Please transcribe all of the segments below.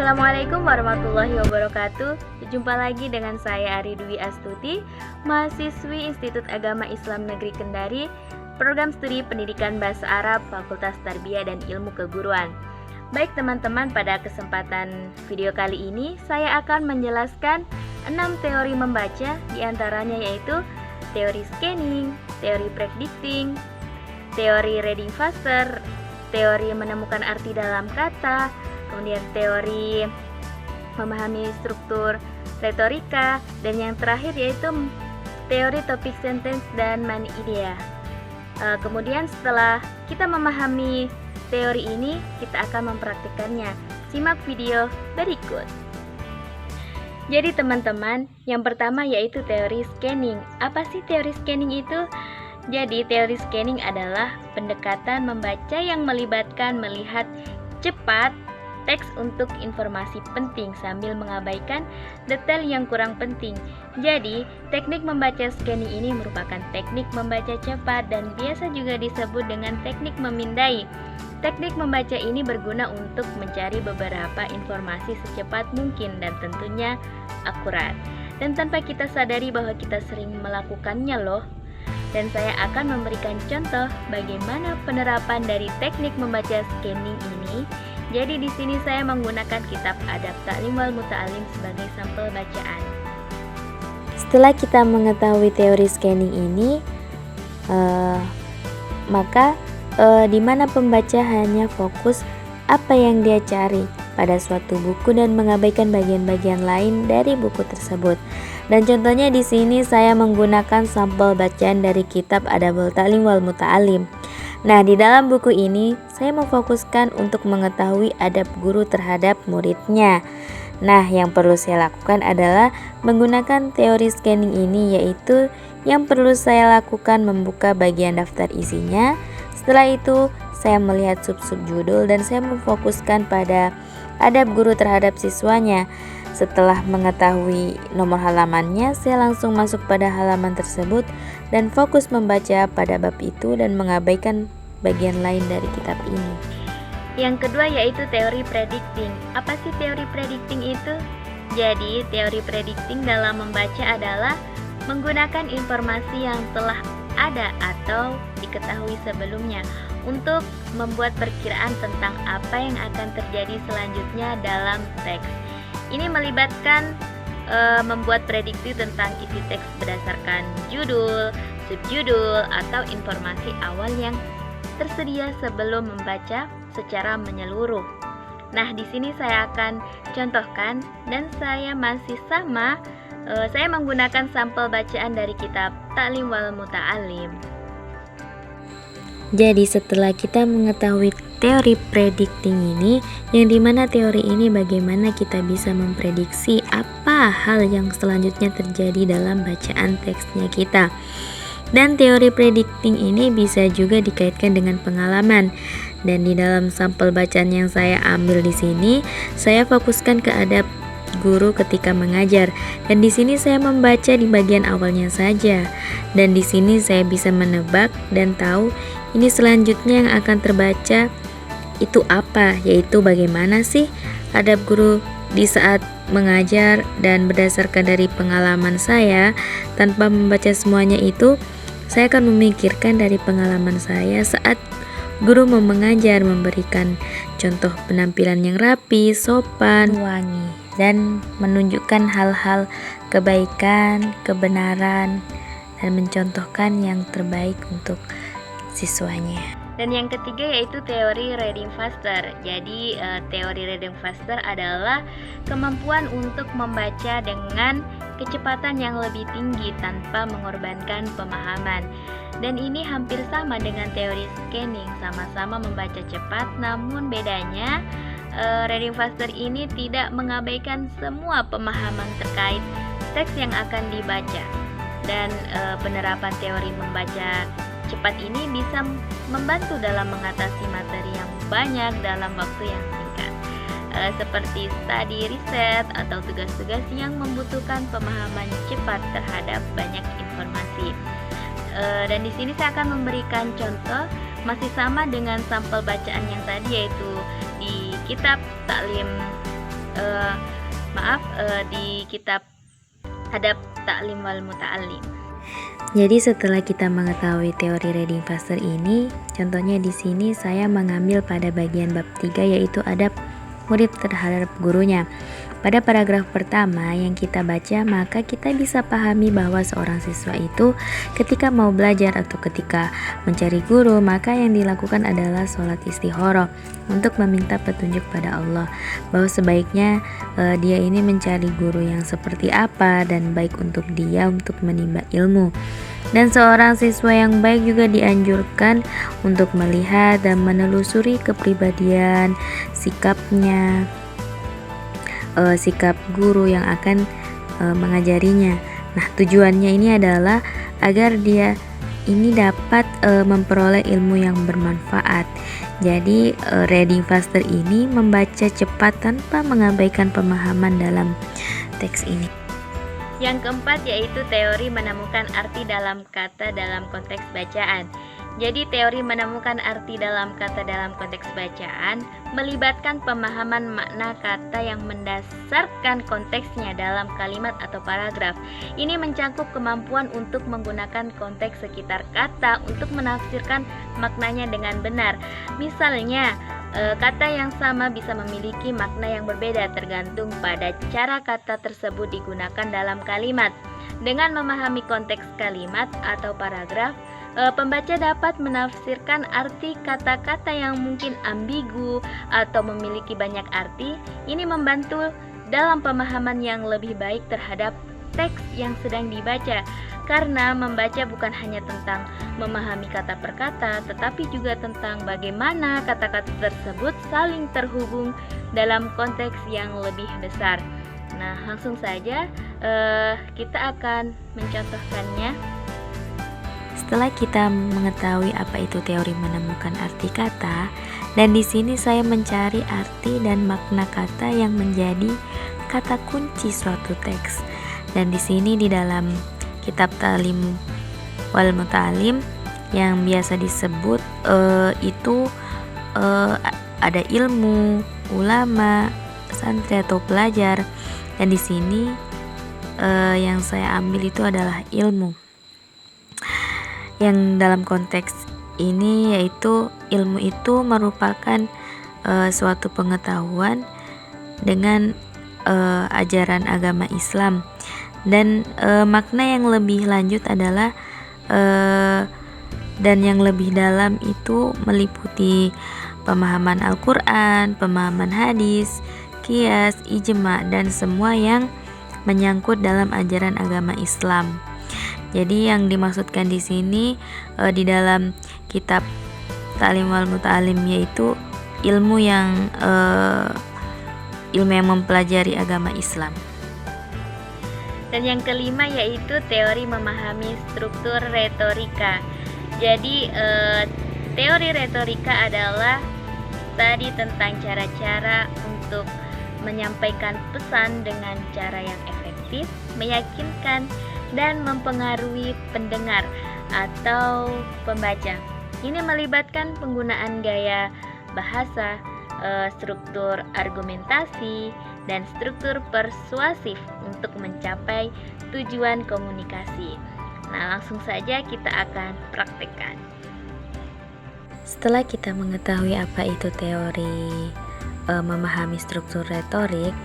Assalamualaikum warahmatullahi wabarakatuh. Jumpa lagi dengan saya Ari Dwi Astuti, mahasiswi Institut Agama Islam Negeri Kendari, Program Studi Pendidikan Bahasa Arab, Fakultas Tarbiyah dan Ilmu Keguruan. Baik teman-teman, pada kesempatan video kali ini saya akan menjelaskan 6 teori membaca, diantaranya yaitu teori scanning, teori predicting, teori reading faster, teori menemukan arti dalam kata, kemudian teori memahami struktur retorika, dan yang terakhir yaitu teori topik sentence dan money idea. Kemudian setelah kita memahami teori ini, kita akan mempraktikkannya. Simak video berikut. Jadi teman-teman, yang pertama yaitu teori scanning. Apa sih teori scanning itu? Jadi teori scanning adalah pendekatan membaca yang melibatkan melihat cepat teks untuk informasi penting sambil mengabaikan detail yang kurang penting. Jadi, teknik membaca scanning ini merupakan teknik membaca cepat dan biasa juga disebut dengan teknik memindai. Teknik membaca ini berguna untuk mencari beberapa informasi secepat mungkin dan tentunya akurat. Dan tanpa kita sadari bahwa kita sering melakukannya loh. Dan saya akan memberikan contoh bagaimana penerapan dari teknik membaca scanning ini. Jadi di sini saya menggunakan kitab Adab Ta'lim wal Muta'alim sebagai sampel bacaan. Setelah kita mengetahui teori scanning ini, maka di mana pembaca hanya fokus apa yang dia cari pada suatu buku dan mengabaikan bagian-bagian lain dari buku tersebut. Dan contohnya di sini saya menggunakan sampel bacaan dari kitab Adabul Ta'lim wal Muta'alim. Nah, di dalam buku ini saya memfokuskan untuk mengetahui adab guru terhadap muridnya. Nah, yang perlu saya lakukan adalah menggunakan teori scanning ini, yaitu yang perlu saya lakukan membuka bagian daftar isinya. Setelah itu, saya melihat sub-sub judul dan saya memfokuskan pada adab guru terhadap siswanya. Setelah mengetahui nomor halamannya, saya langsung masuk pada halaman tersebut dan fokus membaca pada bab itu dan mengabaikan bagian lain dari kitab ini. Yang kedua yaitu teori predicting. Apa sih teori predicting itu? Jadi, teori predicting dalam membaca adalah menggunakan informasi yang telah ada atau diketahui sebelumnya untuk membuat perkiraan tentang apa yang akan terjadi selanjutnya dalam teks. Ini melibatkan membuat prediksi tentang isi teks berdasarkan judul, subjudul, atau informasi awal yang tersedia sebelum membaca secara menyeluruh. Nah, di sini saya akan contohkan dan saya masih sama. Saya menggunakan sampel bacaan dari kitab Ta'lim wal Muta'alim. Jadi setelah kita mengetahui teori predicting ini, yang dimana teori ini bagaimana kita bisa memprediksi apa hal yang selanjutnya terjadi dalam bacaan teksnya kita. Dan teori predicting ini bisa juga dikaitkan dengan pengalaman. Dan di dalam sampel bacaan yang saya ambil di sini, saya fokuskan ke adab guru ketika mengajar. Dan di sini saya membaca di bagian awalnya saja. Dan di sini saya bisa menebak dan tahu ini selanjutnya yang akan terbaca itu apa, yaitu bagaimana sih adab guru di saat mengajar. Dan berdasarkan dari pengalaman saya, tanpa membaca semuanya itu, saya akan memikirkan dari pengalaman saya saat guru mau mengajar, memberikan contoh penampilan yang rapi, sopan, wangi, dan menunjukkan hal-hal kebaikan, kebenaran, dan mencontohkan yang terbaik untuk siswanya. Dan yang ketiga yaitu teori reading faster. Jadi teori reading faster adalah kemampuan untuk membaca dengan kecepatan yang lebih tinggi tanpa mengorbankan pemahaman. Dan ini hampir sama dengan teori scanning, sama-sama membaca cepat, namun bedanya reading faster ini tidak mengabaikan semua pemahaman terkait teks yang akan dibaca. Dan penerapan teori membaca cepat ini bisa membantu dalam mengatasi materi yang banyak dalam waktu yang singkat, seperti studi riset atau tugas-tugas yang membutuhkan pemahaman cepat terhadap banyak informasi. Dan di sini saya akan memberikan contoh masih sama dengan sampel bacaan yang tadi, yaitu di kitab Ta'lim di kitab Adab Ta'lim wal Muta'allim. Jadi setelah kita mengetahui teori reading faster ini, contohnya di sini saya mengambil pada bagian bab 3 yaitu adab murid terhadap gurunya. Pada paragraf pertama yang kita baca, maka kita bisa pahami bahwa seorang siswa itu ketika mau belajar atau ketika mencari guru, maka yang dilakukan adalah sholat istikharah untuk meminta petunjuk pada Allah, bahwa sebaiknya dia ini mencari guru yang seperti apa dan baik untuk dia untuk menimba ilmu. Dan seorang siswa yang baik juga dianjurkan untuk melihat dan menelusuri kepribadian, sikapnya, sikap guru yang akan mengajarinya. Nah, tujuannya ini adalah agar dia ini dapat memperoleh ilmu yang bermanfaat. Jadi reading faster ini membaca cepat tanpa mengabaikan pemahaman dalam teks ini. Yang keempat yaitu teori menemukan arti dalam kata dalam konteks bacaan. Jadi teori menemukan arti dalam kata dalam konteks bacaan melibatkan pemahaman makna kata yang mendasarkan konteksnya dalam kalimat atau paragraf. Ini mencakup kemampuan untuk menggunakan konteks sekitar kata untuk menafsirkan maknanya dengan benar. Misalnya, kata yang sama bisa memiliki makna yang berbeda tergantung pada cara kata tersebut digunakan dalam kalimat. Dengan memahami konteks kalimat atau paragraf, pembaca dapat menafsirkan arti kata-kata yang mungkin ambigu atau memiliki banyak arti. Ini membantu dalam pemahaman yang lebih baik terhadap teks yang sedang dibaca, karena membaca bukan hanya tentang memahami kata per kata, tetapi juga tentang bagaimana kata-kata tersebut saling terhubung dalam konteks yang lebih besar. Nah, langsung saja kita akan mencontohkannya. Setelah kita mengetahui apa itu teori menemukan arti kata, dan di sini saya mencari arti dan makna kata yang menjadi kata kunci suatu teks. Dan di sini di dalam kitab Ta'lim wal Muta'allim yang biasa disebut itu ada ilmu, ulama, santri atau pelajar. Dan di sini yang saya ambil itu adalah ilmu. Yang dalam konteks ini yaitu ilmu itu merupakan suatu pengetahuan dengan ajaran agama Islam, dan makna yang lebih lanjut adalah dan yang lebih dalam itu meliputi pemahaman Al-Quran, pemahaman hadis, qiyas, ijma, dan semua yang menyangkut dalam ajaran agama Islam. Jadi yang dimaksudkan di sini di dalam kitab Ta'lim wal Muta'allim yaitu ilmu yang mempelajari agama Islam. Dan yang kelima yaitu teori memahami struktur retorika. Jadi teori retorika adalah tadi tentang cara-cara untuk menyampaikan pesan dengan cara yang efektif, meyakinkan, dan mempengaruhi pendengar atau pembaca. Ini melibatkan penggunaan gaya bahasa, struktur argumentasi, dan struktur persuasif untuk mencapai tujuan komunikasi. Nah, langsung saja kita akan praktekkan. Setelah kita mengetahui apa itu teori memahami struktur retorik,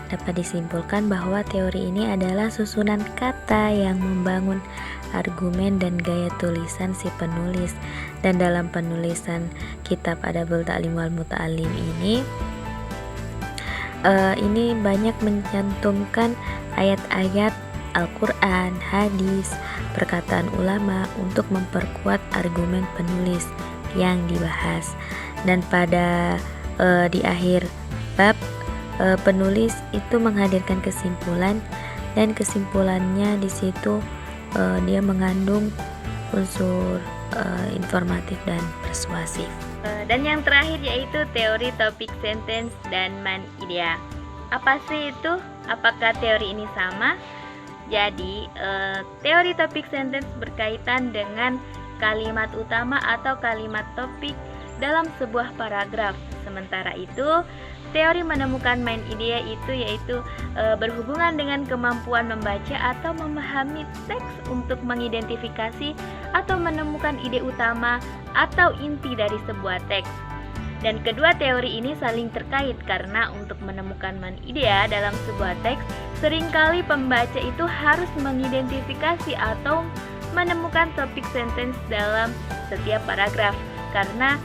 dapat disimpulkan bahwa teori ini adalah susunan kata yang membangun argumen dan gaya tulisan si penulis. Dan dalam penulisan kitab Adabul Ta'lim wal Muta'allim ini banyak mencantumkan ayat-ayat Al-Quran, hadis, perkataan ulama untuk memperkuat argumen penulis yang dibahas. Dan pada di akhir bab penulis itu menghadirkan kesimpulan, dan kesimpulannya di situ dia mengandung unsur informatif dan persuasif. Dan yang terakhir yaitu teori topik sentence dan man idea. Apa sih itu? Apakah teori ini sama? Jadi teori topik sentence berkaitan dengan kalimat utama atau kalimat topik dalam sebuah paragraf. Sementara itu Teori menemukan main idea itu yaitu berhubungan dengan kemampuan membaca atau memahami teks untuk mengidentifikasi atau menemukan ide utama atau inti dari sebuah teks. Dan kedua teori ini saling terkait karena untuk menemukan main idea dalam sebuah teks, seringkali pembaca itu harus mengidentifikasi atau menemukan topik sentence dalam setiap paragraf karena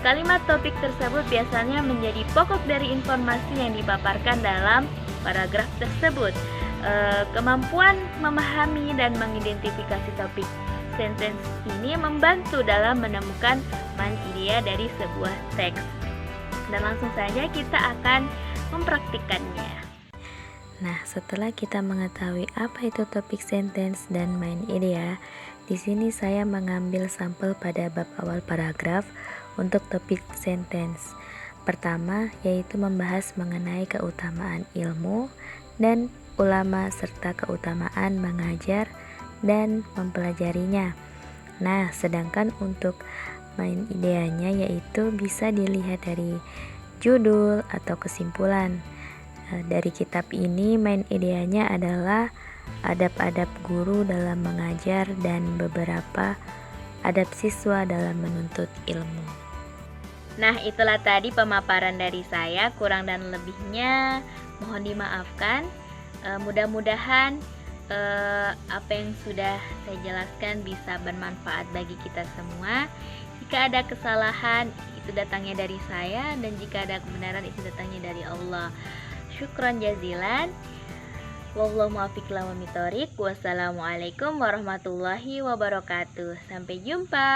kalimat topik tersebut biasanya menjadi pokok dari informasi yang dipaparkan dalam paragraf tersebut. Kemampuan memahami dan mengidentifikasi topik sentence ini membantu dalam menemukan main idea dari sebuah teks. Dan langsung saja kita akan mempraktikkannya. Nah, setelah kita mengetahui apa itu topik sentence dan main idea, di sini saya mengambil sampel pada bab awal paragraf untuk topik sentence. Pertama, yaitu membahas mengenai keutamaan ilmu dan ulama serta keutamaan mengajar dan mempelajarinya. Nah, sedangkan untuk main ideanya yaitu bisa dilihat dari judul atau kesimpulan. Dari kitab ini main ideanya adalah adab-adab guru dalam mengajar dan beberapa adab siswa dalam menuntut ilmu. Nah, itulah tadi pemaparan dari saya, kurang dan lebihnya mohon dimaafkan. Mudah-mudahan apa yang sudah saya jelaskan bisa bermanfaat bagi kita semua. Jika ada kesalahan itu datangnya dari saya, dan jika ada kebenaran itu datangnya dari Allah. Syukran jazilan. Wallahu muwaffiq ila aqwamit thoriq. Wassalamualaikum warahmatullahi wabarakatuh. Sampai jumpa.